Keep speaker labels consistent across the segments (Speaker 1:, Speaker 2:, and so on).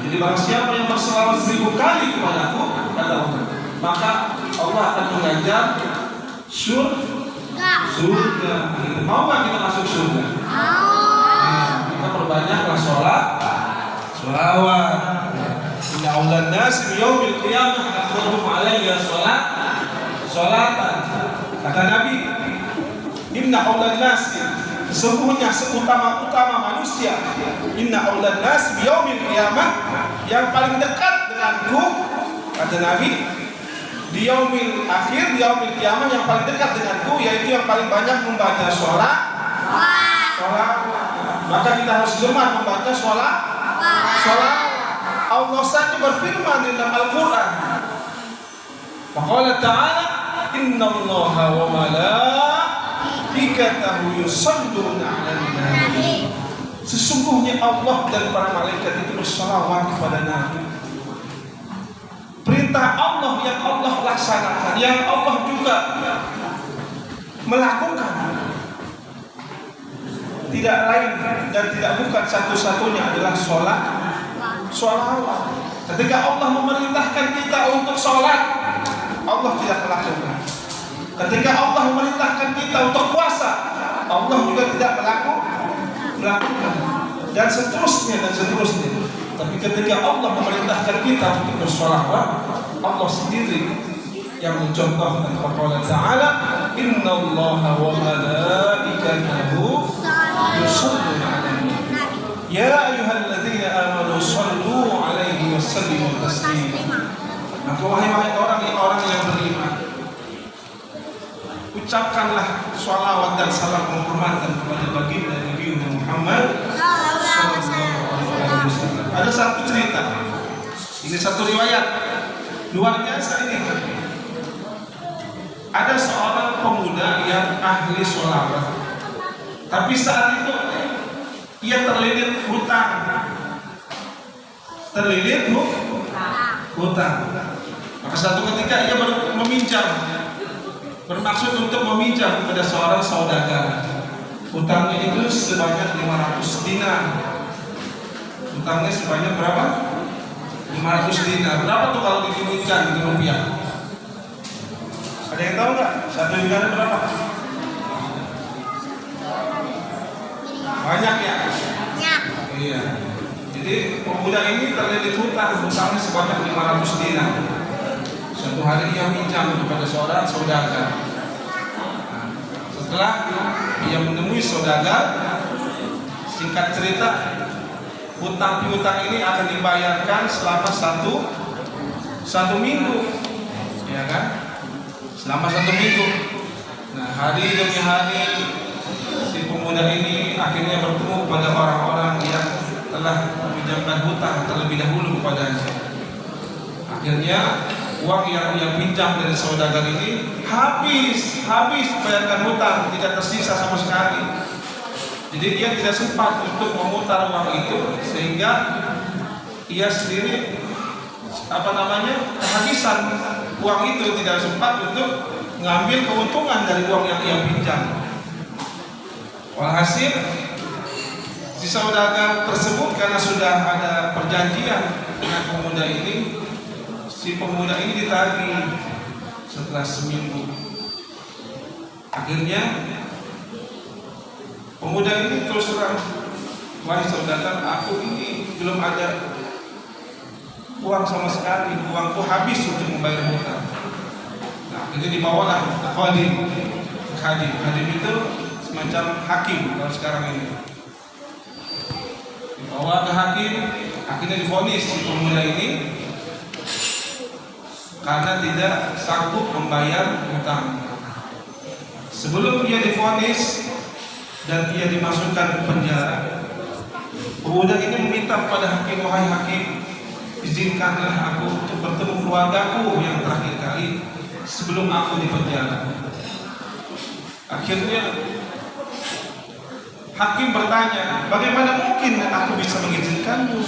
Speaker 1: Jadi barang siapa yang berselawat 1000 kali kepadaku, kata Allah, maka Allah akan mengajar surga. Mau nggak kita masuk surga? Kita perbanyaklah sholawat. Inna awlan nas yaumil qiyamah akhruhum alayya sholatan. Kata Nabi, inna awlan nas, sesungguhnya seutama-utama manusia, inna awlan nas yaumil qiyamah, yang paling dekat denganku, kata Nabi, di yaumil akhir, di yaumil qiyamah, yang paling dekat denganku, yaitu yang paling banyak membaca sholat. Maka kita harus gemar membaca sholat. Allah saja berfirman di dalam Al-Quran, Faqala ta'ala, innallaha wa malaikatahu yusholluna 'alan nabi. Sesungguhnya Allah dan para malaikat itu bersalawat kepada Nabi. Perintah Allah yang Allah laksanakan, yang Allah juga melakukan, tidak lain dan tidak bukan satu-satunya adalah sholawat. Ketika Allah memerintahkan kita untuk sholat, Allah tidak melakukan. Ketika Allah memerintahkan kita untuk puasa, Allah juga tidak melakukan. Dan seterusnya. Tapi ketika Allah memerintahkan kita untuk bersolawat, Allah sendiri yang mencontohkan. Qala ta'ala, innallaha wa malaikatahu yusholluna 'alan nabi. Ya ayyuhalladzina amanu shallu 'alaihi wa sallimu taslima. Maka wahai orang yang beriman, ucapkanlah sholawat dan salam penghormatan kepada baginda Nabi Muhammad sallallahu alaihi wasallam. Ada satu cerita, ini satu riwayat luar biasa ini. Ada seorang pemuda yang ahli sholawat, tapi saat itu ia terlilit hutang. Maka satu ketika ia bermaksud untuk meminjam kepada seorang saudagar. Hutangnya itu sebanyak 500 dinar. Hutangnya sebanyak berapa? 500 dinar. Berapa tuh kalau diduitkan di rupiah? Ada yang tahu nggak? 1 dinar berapa? Banyak ya? Iya. Jadi pemuda ini terlilit hutangnya sebanyak 500 dinar. Suatu hari ia minjam kepada seorang saudagar. Setelah ia menemui saudagar, singkat cerita, hutang piutang ini akan dibayarkan selama satu minggu, ya kan? Selama 1 minggu. Nah, hari demi hari si pemuda ini akhirnya bertemu kepada orang-orang yang telah meminjamkan hutang terlebih dahulu kepadanya. Akhirnya uang yang ia pinjam dari saudagar ini habis bayarkan hutang, tidak tersisa sama sekali. Jadi dia tidak sempat untuk memutar uang itu, sehingga ia sendiri kehabisan uang itu, tidak sempat untuk mengambil keuntungan dari uang yang ia pinjam. Walhasil si saudagar tersebut, karena sudah ada perjanjian dengan pemuda ini, si pemuda ini ditagih setelah seminggu. Akhirnya pemuda ini terus terang, wahai saudagar, aku ini belum ada uang sama sekali, uangku habis untuk membayar hutang. Nah, akhirnya dibawalah khadim itu semacam hakim kalau sekarang ini. Dibawa ke hakim, akhirnya divonis si pemuda ini karena tidak sanggup membayar hutang. Sebelum dia divonis dan dia dimasukkan ke penjara, pemuda ini meminta kepada hakim, wahai hakim, izinkanlah aku untuk bertemu keluargaku yang terakhir kali sebelum aku dipenjara. Akhirnya hakim bertanya, bagaimana mungkin aku bisa mengizinkanmu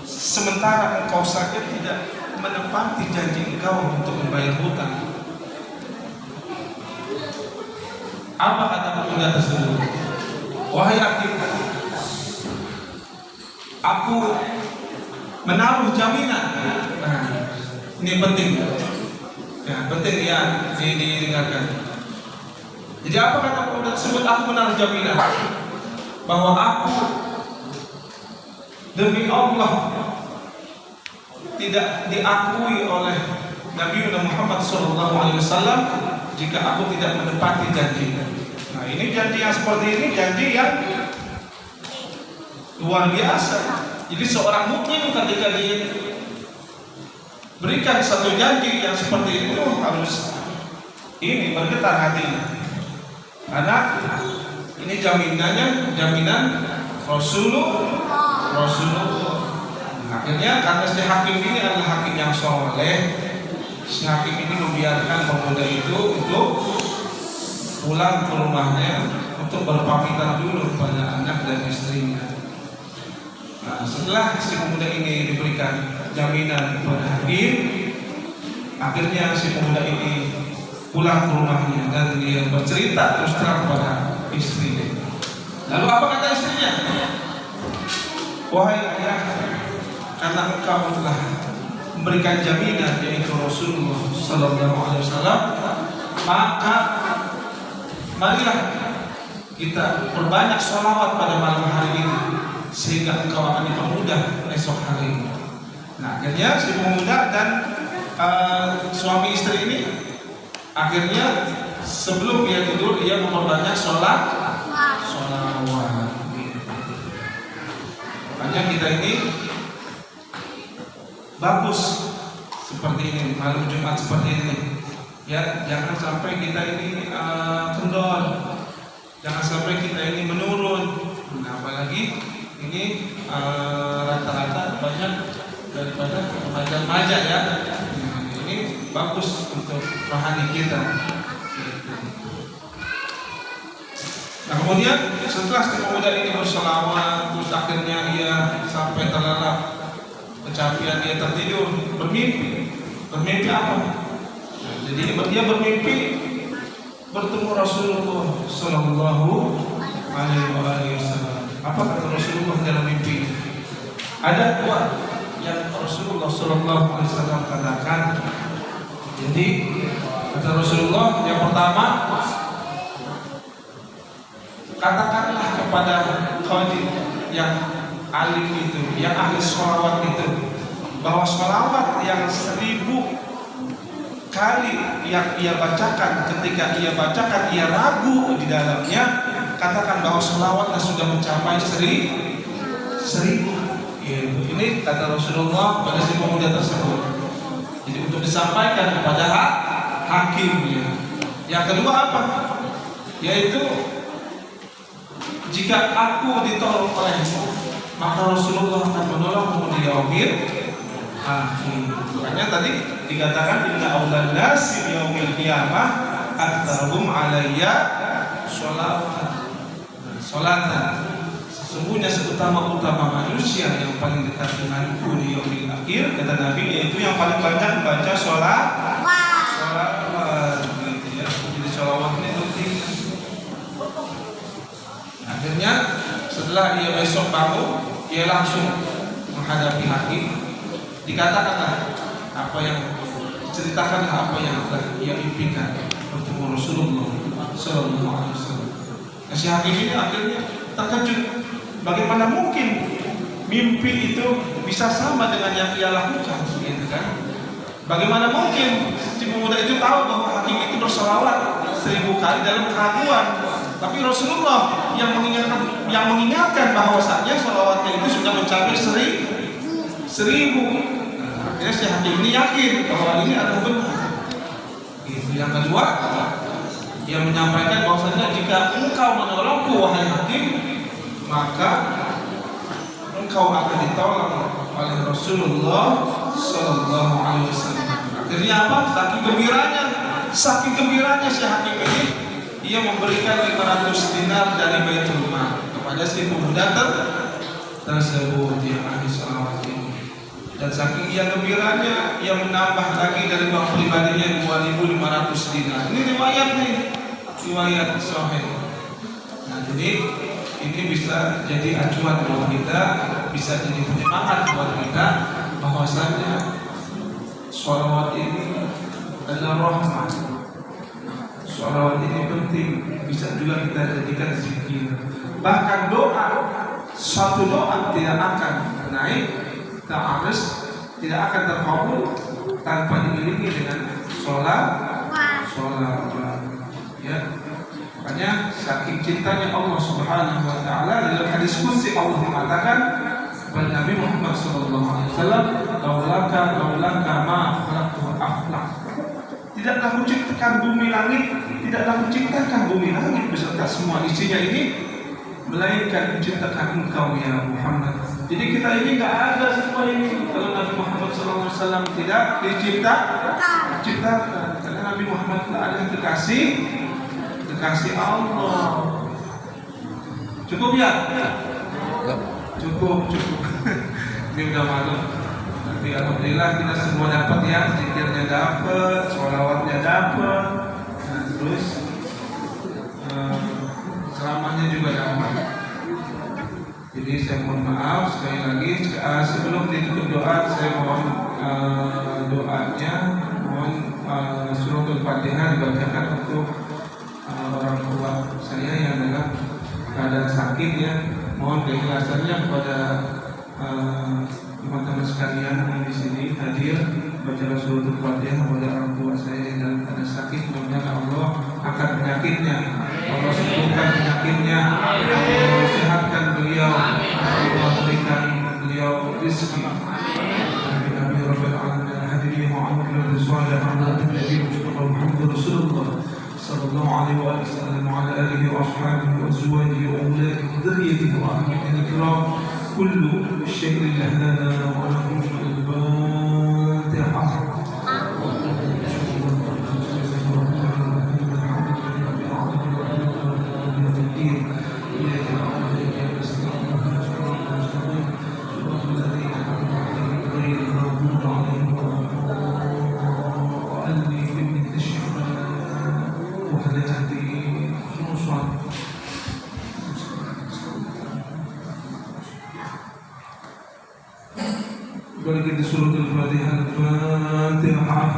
Speaker 1: sementara engkau saja tidak menepati janji engkau untuk membayar hutang? Apa kata pemuda tersebut? Wahai hakim, aku menaruh jaminan. Nah, ini penting. Ya, penting ya didengarkan. Jadi apa kata pemuda tersebut? Aku menaruh jaminan bahwa aku demi Allah tidak diakui oleh Nabi Muhammad SAW jika aku tidak menepati janji. Nah, ini janji yang seperti ini, janji yang luar biasa. Jadi seorang mukmin ketika diberikan satu janji yang seperti itu harus ini bergetar hatinya. Karena ini jaminan Rasulullah. Akhirnya karena si hakim ini adalah hakim yang soleh, si hakim ini membiarkan pemuda itu untuk pulang ke rumahnya untuk berpamitan dulu kepada anak dan istrinya. Nah, setelah si pemuda ini diberikan jaminan kepada hakim, akhirnya si pemuda ini pulang ke rumahnya dan dia bercerita terus terang kepada istrinya. Lalu apa kata istrinya? Wahai ayah, karena engkau telah memberikan jaminan yaitu Rasulullah SAW, maka marilah kita perbanyak sholawat pada malam hari ini sehingga engkau akan dipermudah esok hari. Nah, akhirnya si pemuda dan suami istri ini akhirnya sebelum dia tidur dia memperbanyak sholawat. Makanya kita ini bagus seperti ini malam Jumat seperti ini. Ya, jangan sampai kita ini kendor, jangan sampai kita ini menurun. Nah, apalagi ini rata-rata banyak daripada remaja ya. Nah, ini bagus untuk rohani kita. Nah, kemudian setelah si pemuda ini berselawat, terus akhirnya ia sampai terlelap, kecapean, dia tertidur, bermimpi apa? Nah, jadi dia bermimpi bertemu Rasulullah Sallallahu Alaihi Wasallam. Apa kata Rasulullah dalam mimpi? Ada dua yang Rasulullah Sallallahu Alaihi Wasallam katakan. Jadi kata Rasulullah yang pertama, katakanlah kepada Khalid yang alim itu, yang ahli sholawat itu, bahwa sholawat yang 1000 kali yang ia bacakan, ketika ia bacakan ia ragu di dalamnya, katakan bahwa sholawatnya sudah mencapai 1000. Ini kata Rasulullah pada si pemuda tersebut. Jadi untuk disampaikan kepada hakim. Yang kedua apa? Yaitu jika aku ditolong olehmu, maka Rasulullah akan menolongmu di yaumil akhir. Makanya tadi dikatakan inna awlan nasi yaumil qiyamah aktsarhum alayya sholatan. Sesungguhnya seutama-utama manusia yang paling dekat denganku di yaumil akhir, kata Nabi, yaitu yang paling banyak membaca sholawat. Gitu ya. Jadi sholawat ini penting. Akhirnya setelah dia besok bangun, dia langsung menghadapi hakim. Dikatakanlah apa yang diceritakanlah apa yang telah ia impikan bertemu Rasulullah Sallallahu Alaihi Wasallam. Nah, si hakim ini akhirnya terkejut. Bagaimana mungkin mimpi itu bisa sama dengan yang ia lakukan, gitu kan? Bagaimana mungkin si pemuda itu tahu bahwa hakim itu bersolawat 1000 kali dalam keraguan? Tapi Rasulullah yang mengingatkan bahwasanya sholawatnya itu sudah mencapai 1000. Nah, akhirnya si hakim ini yakin bahwa ini adalah benar. Yang kedua, dia menyampaikan bahwasanya jika engkau menolongku wahai hakim, maka engkau akan ditolong oleh Rasulullah Sallallahu Alaihi Wasallam. Akhirnya apa? Saking gembiranya si hakim ini, ia memberikan 500 dinar dari Baitul Mal kepada si pemuda tersebut yang ahli sholawat ini. Dan saking ia gembiranya, ia menambah lagi dari uang pribadinya 2.500 dinar. Ini riwayat sahih. Nah, jadi ini bisa jadi acuan buat kita, bisa jadi penyemangat buat kita bahwasanya sholawat ini adalah rahmat. Sholawat ini penting, bisa juga kita jadikan zikir. Bahkan doa, satu doa tidak akan naik ta'arus, tidak akan terkabul tanpa diiringi dengan sholawat. Ya, makanya saking cintanya Allah Subhanahu Wa Taala, dalam hadis qudsi Allah mengatakan kepada Nabi Muhammad SAW, laulaka ma khalaqtu aflaq. Tidaklah kuciptakan bumi langit, tidaklah kuciptakan bumi langit beserta semua isinya ini, melainkan menciptakan engkau ya Muhammad. Jadi kita ini nggak ada semua ini kalau Nabi Muhammad SAW tidak diciptakan. Karena Nabi Muhammad adalah kekasih Allah. Cukup ya? Cukup. Ini udah malam. Tapi alhamdulillah kita semua dapat ya, zikirnya dapat, sholawatnya dapat, nah, terus ceramahnya juga dapat. Jadi saya mohon maaf sekali lagi, sebelum ditutup doa saya mohon doanya, mohon suratul Fatihah dibacakan untuk orang tua saya yang dalam keadaan sakit ya. Mohon keikhlasannya kepada teman-teman sekalian yang di sini hadir, baca suratul Fatihah kepada orang tua saya yang dalam keadaan sakit. Mudah-mudahan Allah angkat penyakitnya, Allah sembuhkan penyakitnya, Allah sehatkan beliau, Allah berikan beliau rezeki. Amin amin rabbal alamin. Hadirin mu'amil salih ala nabi Mustafa Muhammad Rasulullah sallallahu alaihi wasallam wa ala alihi wa ashabihi wa azwajihi wa auladihi wa dhurriyyatihi wa ahlihi kiram. كل الشكر لنا ولكم الفاتحة. Bagi suratul Fatihah, Al-Fatihah.